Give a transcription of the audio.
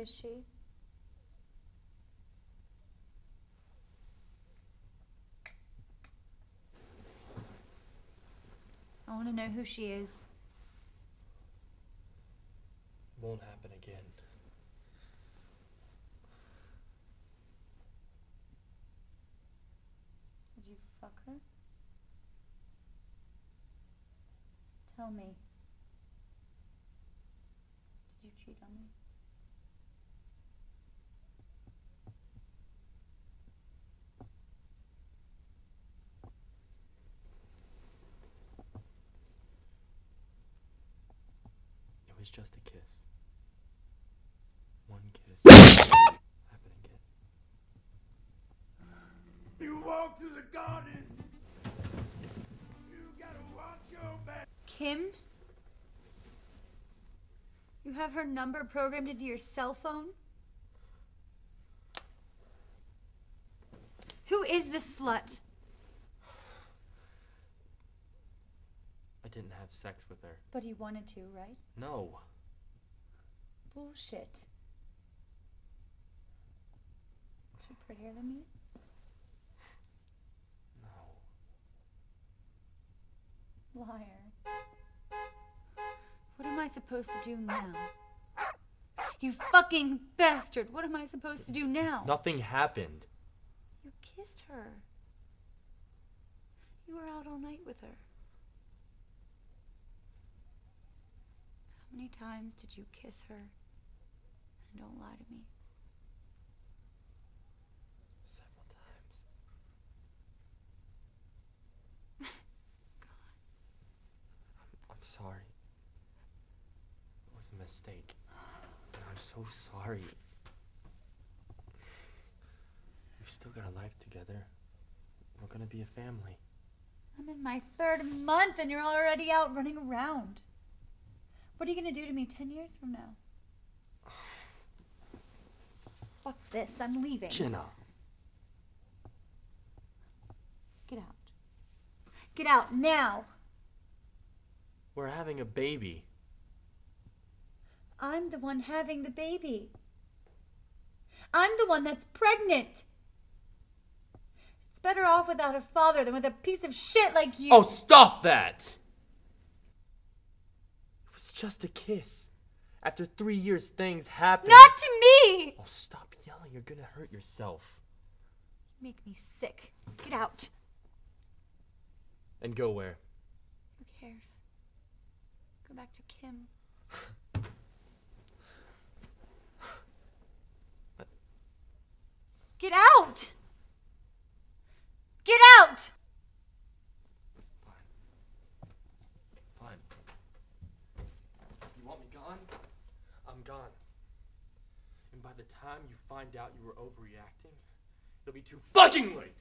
is she? I want to know who she is. Won't happen again. Did you fuck her? Tell me. Did you cheat on me? It was just a kiss. One kiss. Happen again. You walk through the garden. You gotta watch your back. Kim? You have her number programmed into your cell phone? Who is this slut? I didn't have sex with her. But he wanted to, right? No. Bullshit. Is she prettier than me? No. Liar. What am I supposed to do now? You fucking bastard! What am I supposed to do now? Nothing happened. You kissed her. You were out all night with her. How many times did you kiss her? And don't lie to me. Several times. I'm sorry. It was a mistake. And I'm so sorry. We've still got a life together. We're gonna be a family. I'm in my 3rd month and you're already out running around. What are you gonna do to me 10 years from now? Fuck this, I'm leaving. Jenna. Get out. Get out now. We're having a baby. I'm the one having the baby. I'm the one that's pregnant. It's better off without a father than with a piece of shit like you. Oh, stop that! It was just a kiss. After 3 years, things happen. Not to me! Oh, stop yelling. You're gonna hurt yourself. You make me sick. Get out. And go where? Who cares? Go back to Kim. Get out! Get out! Fine. You want me gone? I'm gone. And by the time you find out you were overreacting, it'll be too fucking late!